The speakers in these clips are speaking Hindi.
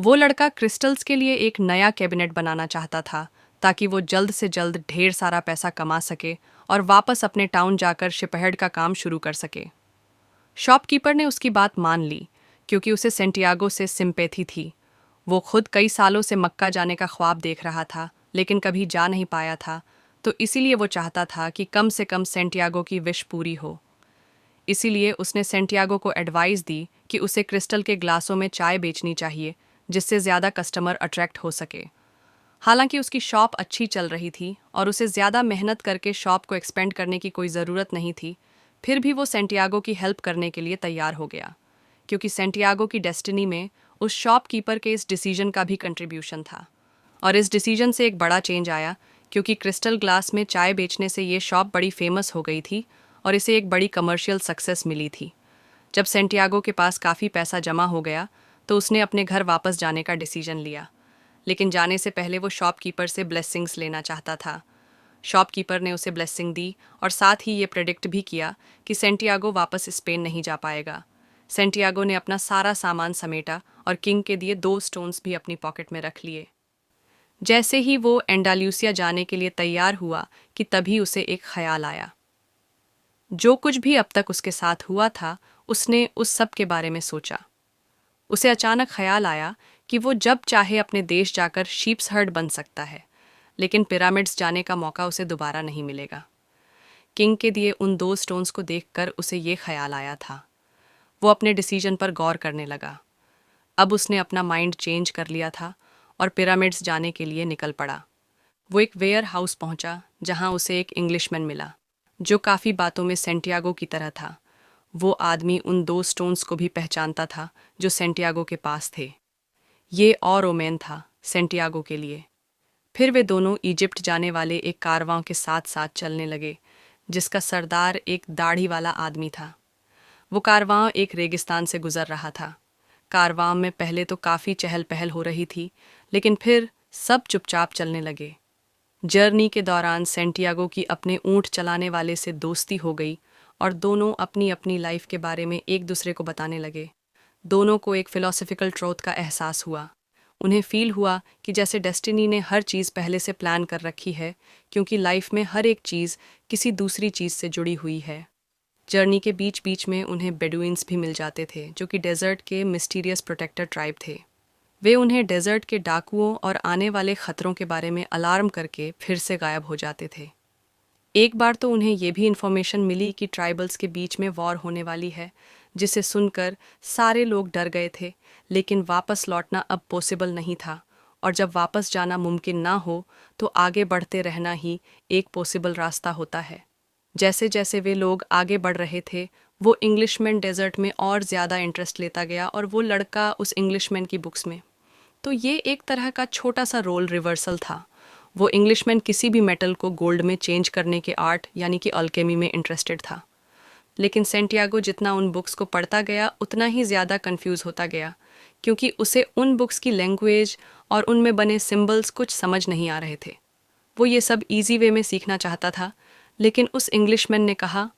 वो लड़का क्रिस्टल्स के लिए एक नया कैबिनेट बनाना चाहता था ताकि वो जल्द से जल्द ढेर सारा पैसा कमा सके और वापस अपने टाउन जाकर शिपहर्ड का काम शुरू कर सके। शॉपकीपर ने उसकी बात मान ली क्योंकि उसे सेंटियागो से सिंपैथी थी। वो खुद कई सालों से मक्का जाने का ख्वाब देख रहा था लेकिन कभी जा नहीं पाया था, तो इसीलिए वो चाहता था कि कम से कम सेंटियागो की विश पूरी हो। इसीलिए उसने सेंटियागो को एडवाइस दी कि उसे क्रिस्टल के ग्लासों में चाय बेचनी चाहिए जिससे ज़्यादा कस्टमर अट्रैक्ट हो सके। हालांकि उसकी शॉप अच्छी चल रही थी और उसे ज़्यादा मेहनत करके शॉप को एक्सपेंड करने की कोई ज़रूरत नहीं थी, फिर भी वो सेंटियागो की हेल्प करने के लिए तैयार हो गया क्योंकि सेंटियागो की डेस्टिनी में उस शॉपकीपर के इस डिसीजन का भी कंट्रीब्यूशन था। और इस डिसीजन से एक बड़ा चेंज आया क्योंकि क्रिस्टल ग्लास में चाय बेचने से ये शॉप बड़ी फेमस हो गई थी और इसे एक बड़ी कमर्शियल सक्सेस मिली थी। जब सेंटियागो के पास काफ़ी पैसा जमा हो गया तो उसने अपने घर वापस जाने का डिसीजन लिया, लेकिन जाने से पहले वो शॉपकीपर से ब्लेसिंग्स लेना चाहता था। शॉपकीपर ने उसे ब्लेसिंग दी और साथ ही ये प्रेडिक्ट भी किया कि सेंटियागो वापस स्पेन नहीं जा पाएगा। सेंटियागो ने अपना सारा सामान समेटा और किंग के दिए 2 स्टोन्स भी अपनी पॉकेट में रख लिए। जैसे ही वो एंडाल्यूसिया जाने के लिए तैयार हुआ कि तभी उसे एक ख्याल आया। जो कुछ भी अब तक उसके साथ हुआ था उसने उस सब के बारे में सोचा। उसे अचानक ख्याल आया कि वो जब चाहे अपने देश जाकर शीप्स हर्ड बन सकता है, लेकिन पिरामिड्स जाने का मौका उसे दोबारा नहीं मिलेगा। किंग के दिए उन 2 स्टोन्स को देखकर उसे ये ख्याल आया था। वो अपने डिसीजन पर गौर करने लगा। अब उसने अपना माइंड चेंज कर लिया था और पिरामिड्स जाने के लिए निकल पड़ा। वो एक वेयर हाउस पहुंचा जहां उसे एक इंग्लिशमैन मिला जो काफ़ी बातों में सेंटियागो की तरह था। वो आदमी उन 2 स्टोन्स को भी पहचानता था जो सेंटियागो के पास थे। ये और ओमेन था सेंटियागो के लिए। फिर वे दोनों इजिप्ट जाने वाले एक कारवां के साथ साथ चलने लगे जिसका सरदार एक दाढ़ी वाला आदमी था। वो कारवां एक रेगिस्तान से गुजर रहा था। कारवां में पहले तो काफ़ी चहल पहल हो रही थी, लेकिन फिर सब चुपचाप चलने लगे। जर्नी के दौरान सेंटियागो की अपने ऊंट चलाने वाले से दोस्ती हो गई और दोनों अपनी अपनी लाइफ के बारे में एक दूसरे को बताने लगे। दोनों को एक फिलोसफिकल ट्रूथ का एहसास हुआ। उन्हें फील हुआ कि जैसे डेस्टिनी ने हर चीज़ पहले से प्लान कर रखी है, क्योंकि लाइफ में हर एक चीज़ किसी दूसरी चीज़ से जुड़ी हुई है। जर्नी के बीच बीच में उन्हें बेडुइन्स भी मिल जाते थे जो कि डेजर्ट के मिस्टीरियस प्रोटेक्टर ट्राइब थे। वे उन्हें डेजर्ट के डाकुओं और आने वाले खतरों के बारे में अलार्म करके फिर से गायब हो जाते थे। एक बार तो उन्हें ये भी इन्फॉर्मेशन मिली कि ट्राइबल्स के बीच में वॉर होने वाली है, जिसे सुनकर सारे लोग डर गए थे, लेकिन वापस लौटना अब पॉसिबल नहीं था। और जब वापस जाना मुमकिन ना हो तो आगे बढ़ते रहना ही एक पॉसिबल रास्ता होता है। जैसे जैसे वे लोग आगे बढ़ रहे थे, वो इंग्लिशमैन डेजर्ट में और ज़्यादा इंटरेस्ट लेता गया और वो लड़का उस इंग्लिशमैन की बुक्स में। तो ये एक तरह का छोटा सा रोल रिवर्सल था। वो इंग्लिशमैन किसी भी मेटल को गोल्ड में चेंज करने के आर्ट यानी कि अल्केमी में इंटरेस्टेड था, लेकिन सेंटियागो जितना उन बुक्स को पढ़ता गया उतना ही ज़्यादा कंफ्यूज होता गया, क्योंकि उसे उन बुक्स की लैंग्वेज और उनमें बने सिंबल्स कुछ समझ नहीं आ रहे थे। वो ये सब इजी वे में सीखना चाहता था, लेकिन उस इंग्लिशमैन ने कहा,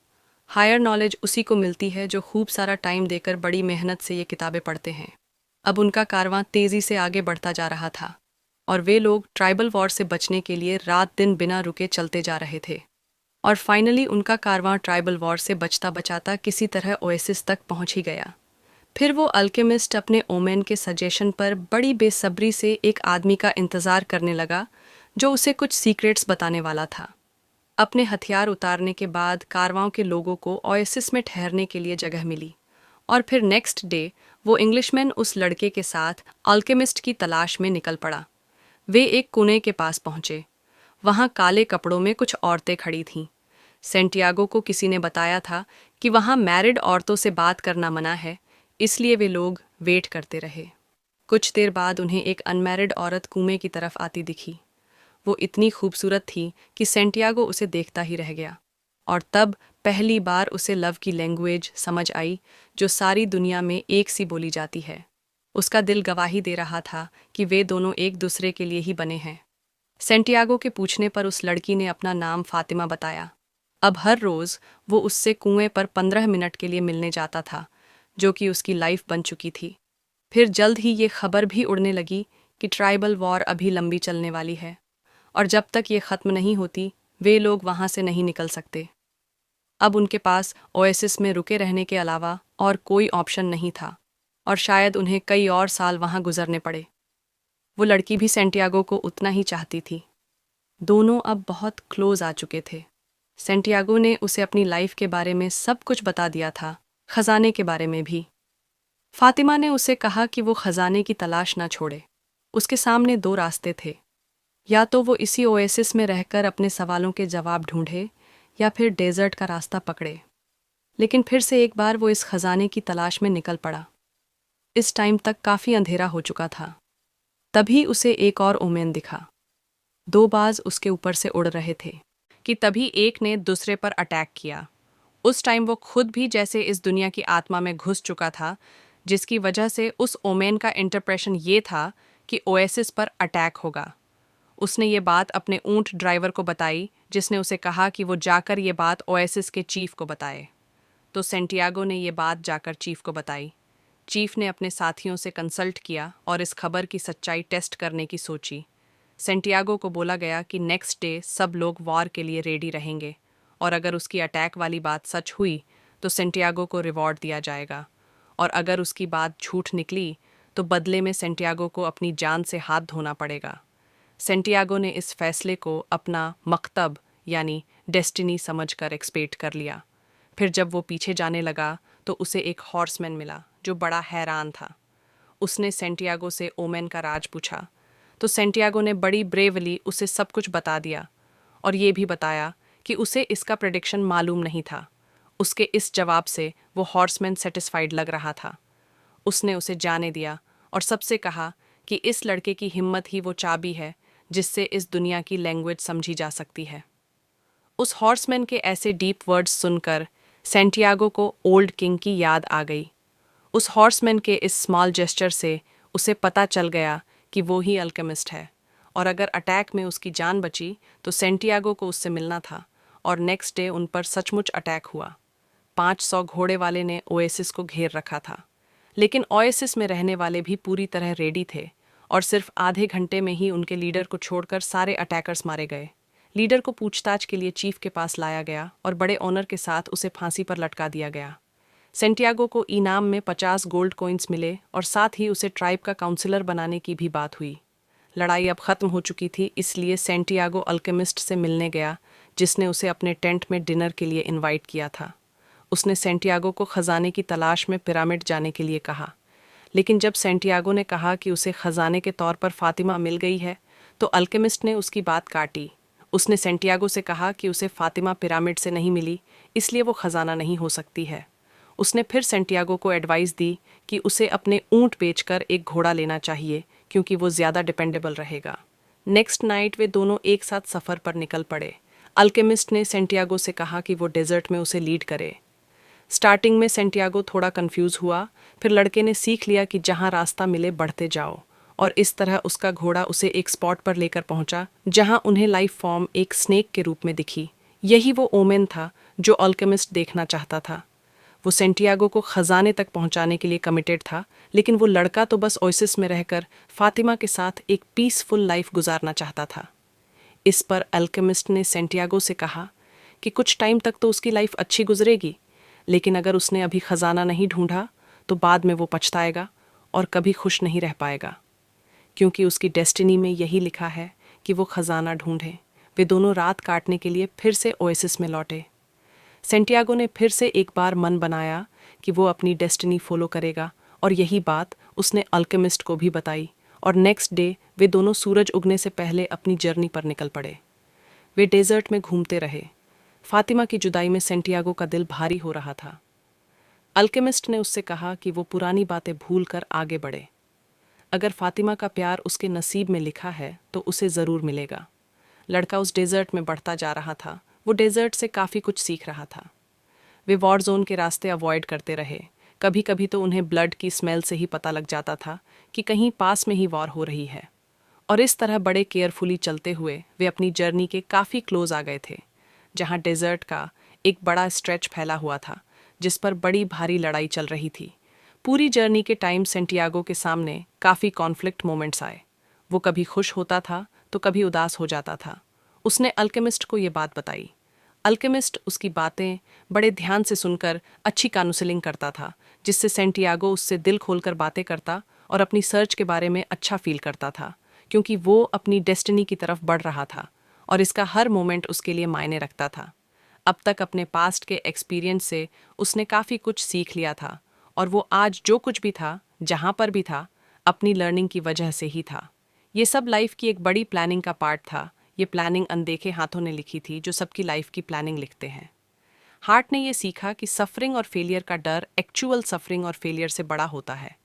हायर नॉलेज उसी को मिलती है जो खूब सारा टाइम देकर बड़ी मेहनत से ये किताबें पढ़ते हैं। अब उनका कारवां तेज़ी से आगे बढ़ता जा रहा था और वे लोग ट्राइबल वॉर से बचने के लिए रात दिन बिना रुके चलते जा रहे थे। और फाइनली उनका कारवां ट्राइबल वॉर से बचता बचाता किसी तरह ओएसिस तक पहुंच ही गया। फिर वो अल्केमिस्ट अपने ओमेन के सजेशन पर बड़ी बेसब्री से एक आदमी का इंतज़ार करने लगा जो उसे कुछ सीक्रेट्स बताने वाला था। अपने हथियार उतारने के बाद कारवां के लोगों को ओएसिस में ठहरने के लिए जगह मिली और फिर नेक्स्ट डे वो इंग्लिशमैन उस लड़के के साथ अल्केमिस्ट की तलाश में निकल पड़ा। वे एक कुएं के पास पहुंचे। वहां काले कपड़ों में कुछ औरतें खड़ी थीं। सेंटियागो को किसी ने बताया था कि वहां मैरिड औरतों से बात करना मना है, इसलिए वे लोग वेट करते रहे। कुछ देर बाद उन्हें एक अनमैरिड औरत कुएं की तरफ आती दिखी। वो इतनी खूबसूरत थी कि सेंटियागो उसे देखता ही रह गया और तब पहली बार उसे लव की लैंग्वेज समझ आई जो सारी दुनिया में एक सी बोली जाती है। उसका दिल गवाही दे रहा था कि वे दोनों एक दूसरे के लिए ही बने हैं। सेंटियागो के पूछने पर उस लड़की ने अपना नाम फातिमा बताया। अब हर रोज़ वो उससे कुएं पर 15 मिनट के लिए मिलने जाता था, जो कि उसकी लाइफ बन चुकी थी। फिर जल्द ही ये खबर भी उड़ने लगी कि ट्राइबल वॉर अभी लंबी चलने वाली है और जब तक ये ख़त्म नहीं होती वे लोग वहाँ से नहीं निकल सकते। अब उनके पास ओएसिस में रुके रहने के अलावा और कोई ऑप्शन नहीं था और शायद उन्हें कई और साल वहाँ गुजरने पड़े। वो लड़की भी सेंटियागो को उतना ही चाहती थी। दोनों अब बहुत क्लोज आ चुके थे। सेंटियागो ने उसे अपनी लाइफ के बारे में सब कुछ बता दिया था, खजाने के बारे में भी। फातिमा ने उसे कहा कि वो खजाने की तलाश ना छोड़े। उसके सामने दो रास्ते थे, या तो वो इसी ओएसिस में रहकर अपने सवालों के जवाब ढूंढे या फिर डेजर्ट का रास्ता पकड़े। लेकिन फिर से एक बार वो इस खजाने की तलाश में निकल पड़ा। इस टाइम तक काफ़ी अंधेरा हो चुका था। तभी उसे एक और ओमेन दिखा। दो बाज उसके ऊपर से उड़ रहे थे कि तभी एक ने दूसरे पर अटैक किया। उस टाइम वो खुद भी जैसे इस दुनिया की आत्मा में घुस चुका था, जिसकी वजह से उस ओमेन का इंटरप्रेशन ये था कि ओएसिस पर अटैक होगा। उसने ये बात अपने ऊंट ड्राइवर को बताई, जिसने उसे कहा कि वो जाकर ये बात ओएसिस के चीफ को बताए। तो सेंटियागो ने ये बात जाकर चीफ को बताई। चीफ ने अपने साथियों से कंसल्ट किया और इस खबर की सच्चाई टेस्ट करने की सोची। सेंटियागो को बोला गया कि नेक्स्ट डे सब लोग वॉर के लिए रेडी रहेंगे और अगर उसकी अटैक वाली बात सच हुई तो सेंटियागो को रिवॉर्ड दिया जाएगा, और अगर उसकी बात झूठ निकली तो बदले में सेंटियागो को अपनी जान से हाथ धोना पड़ेगा। सेंटियागो ने इस फैसले को अपना मकतब यानी डेस्टिनी समझकर एक्सपेक्ट कर लिया। फिर जब वो पीछे जाने लगा तो उसे एक हॉर्समैन मिला जो बड़ा हैरान था। उसने सेंटियागो से ओमेन का राज पूछा तो सेंटियागो ने बड़ी ब्रेवली उसे सब कुछ बता दिया और ये भी बताया कि उसे इसका प्रेडिक्शन मालूम नहीं था। उसके इस जवाब से वो हॉर्समैन सेटिस्फाइड लग रहा था। उसने उसे जाने दिया और सबसे कहा कि इस लड़के की हिम्मत ही वो चाबी है जिससे इस दुनिया की लैंग्वेज समझी जा सकती है। उस हॉर्समैन के ऐसे डीप वर्ड्स सुनकर सेंटियागो को ओल्ड किंग की याद आ गई। उस हॉर्समैन के इस स्मॉल जेस्चर से उसे पता चल गया कि वो ही अल्केमिस्ट है, और अगर अटैक में उसकी जान बची तो सेंटियागो को उससे मिलना था। और नेक्स्ट डे उन पर सचमुच अटैक हुआ। 500 घोड़े वाले ने ओएसिस को घेर रखा था, लेकिन ओएसिस में रहने वाले भी पूरी तरह रेडी थे और सिर्फ आधे घंटे में ही उनके लीडर को छोड़कर सारे अटैकर्स मारे गए। लीडर को पूछताछ के लिए चीफ के पास लाया गया और बड़े ऑनर के साथ उसे फांसी पर लटका दिया गया। सेंटियागो को इनाम में 50 गोल्ड कॉइन्स मिले और साथ ही उसे ट्राइब का काउंसिलर बनाने की भी बात हुई। लड़ाई अब खत्म हो चुकी थी, इसलिए सेंटियागो अल्केमिस्ट से मिलने गया, जिसने उसे अपने टेंट में डिनर के लिए इनवाइट किया था। उसने सेंटियागो को खजाने की तलाश में पिरामिड जाने के लिए कहा, लेकिन जब सेंटियागो ने कहा कि उसे खजाने के तौर पर फातिमा मिल गई है तो अल्केमिस्ट ने उसकी बात काटी। उसने सेंटियागो से कहा कि उसे फातिमा पिरामिड से नहीं मिली, इसलिए वो खजाना नहीं हो सकती है। उसने फिर सेंटियागो को एडवाइस दी कि उसे अपने ऊंट बेचकर एक घोड़ा लेना चाहिए, क्योंकि वो ज़्यादा डिपेंडेबल रहेगा। नेक्स्ट नाइट वे दोनों एक साथ सफ़र पर निकल पड़े। अल्केमिस्ट ने सेंटियागो से कहा कि वो डेजर्ट में उसे लीड करे। स्टार्टिंग में सेंटियागो थोड़ा कंफ्यूज हुआ, फिर लड़के ने सीख लिया कि जहाँ रास्ता मिले बढ़ते जाओ, और इस तरह उसका घोड़ा उसे एक स्पॉट पर लेकर पहुंचा जहां उन्हें लाइफ फॉर्म एक स्नेक के रूप में दिखी। यही वो ओमेन था जो अल्केमिस्ट देखना चाहता था। वो सेंटियागो को खजाने तक पहुंचाने के लिए कमिटेड था, लेकिन वो लड़का तो बस ओएसिस में रहकर फातिमा के साथ एक पीसफुल लाइफ गुजारना चाहता था। इस पर अल्केमिस्ट ने सेंटियागो से कहा कि कुछ टाइम तक तो उसकी लाइफ अच्छी गुजरेगी, लेकिन अगर उसने अभी खजाना नहीं ढूंढा तो बाद में वो पछताएगा और कभी खुश नहीं रह पाएगा, क्योंकि उसकी डेस्टिनी में यही लिखा है कि वो खजाना ढूंढे। वे दोनों रात काटने के लिए फिर से ओएसिस में लौटे। सेंटियागो ने फिर से एक बार मन बनाया कि वो अपनी डेस्टिनी फॉलो करेगा, और यही बात उसने अल्केमिस्ट को भी बताई, और नेक्स्ट डे वे दोनों सूरज उगने से पहले अपनी जर्नी पर निकल पड़े। वे डेजर्ट में घूमते रहे। फातिमा की जुदाई में सेंटियागो का दिल भारी हो रहा था। अल्केमिस्ट ने उससे कहा कि वो पुरानी बातें भूल कर आगे बढ़े। अगर फातिमा का प्यार उसके नसीब में लिखा है तो उसे ज़रूर मिलेगा। लड़का उस डेजर्ट में बढ़ता जा रहा था। वो डेजर्ट से काफ़ी कुछ सीख रहा था। वे वॉर जोन के रास्ते अवॉइड करते रहे। कभी कभी तो उन्हें ब्लड की स्मेल से ही पता लग जाता था कि कहीं पास में ही वॉर हो रही है, और इस तरह बड़े केयरफुली चलते हुए वे अपनी जर्नी के काफ़ी क्लोज आ गए थे, जहाँ डेजर्ट का एक बड़ा स्ट्रेच फैला हुआ था जिस पर बड़ी भारी लड़ाई चल रही थी। पूरी जर्नी के टाइम सेंटियागो के सामने काफ़ी कॉन्फ्लिक्ट मोमेंट्स आए। वो कभी खुश होता था तो कभी उदास हो जाता था। उसने अल्केमिस्ट को ये बात बताई। अल्केमिस्ट उसकी बातें बड़े ध्यान से सुनकर अच्छी काउंसलिंग करता था, जिससे सेंटियागो उससे दिल खोलकर बातें करता और अपनी सर्च के बारे में अच्छा फील करता था, क्योंकि वो अपनी डेस्टिनी की तरफ बढ़ रहा था और इसका हर मोमेंट उसके लिए मायने रखता था। अब तक अपने पास्ट के एक्सपीरियंस से उसने काफ़ी कुछ सीख लिया था और वो आज जो कुछ भी था, जहाँ पर भी था, अपनी लर्निंग की वजह से ही था। ये सब लाइफ की एक बड़ी प्लानिंग का पार्ट था। ये प्लानिंग अनदेखे हाथों ने लिखी थी, जो सबकी लाइफ की प्लानिंग लिखते हैं। हार्ट ने ये सीखा कि सफरिंग और फेलियर का डर एक्चुअल सफरिंग और फेलियर से बड़ा होता है।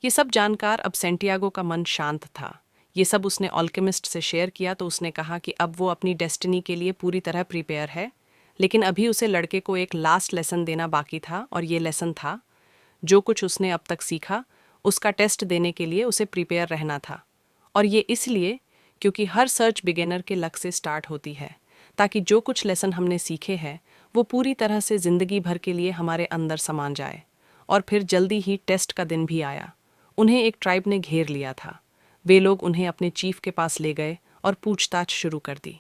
ये सब जानकार अब सेंटियागो का मन शांत था। ये सब उसने ऑल्केमिस्ट से शेयर किया तो उसने कहा कि अब वो अपनी डेस्टिनी के लिए पूरी तरह प्रिपेयर है, लेकिन अभी उसे लड़के को एक लास्ट लेसन देना बाकी था, और ये लेसन था, जो कुछ उसने अब तक सीखा उसका टेस्ट देने के लिए उसे प्रिपेयर रहना था। और ये इसलिए क्योंकि हर सर्च बिगिनर के लक से स्टार्ट होती है, ताकि जो कुछ लेसन हमने सीखे हैं वो पूरी तरह से ज़िंदगी भर के लिए हमारे अंदर समान जाए। और फिर जल्दी ही टेस्ट का दिन भी आया। उन्हें एक ट्राइब ने घेर लिया था। वे लोग उन्हें अपने चीफ के पास ले गए और पूछताछ शुरू कर दी।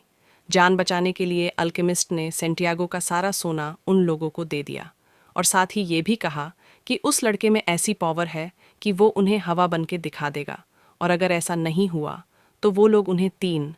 जान बचाने के लिए अल्केमिस्ट ने सेंटियागो का सारा सोना उन लोगों को दे दिया और साथ ही ये भी कहा कि उस लड़के में ऐसी पावर है कि वो उन्हें हवा बन के दिखा देगा, और अगर ऐसा नहीं हुआ तो वो लोग उन्हें 3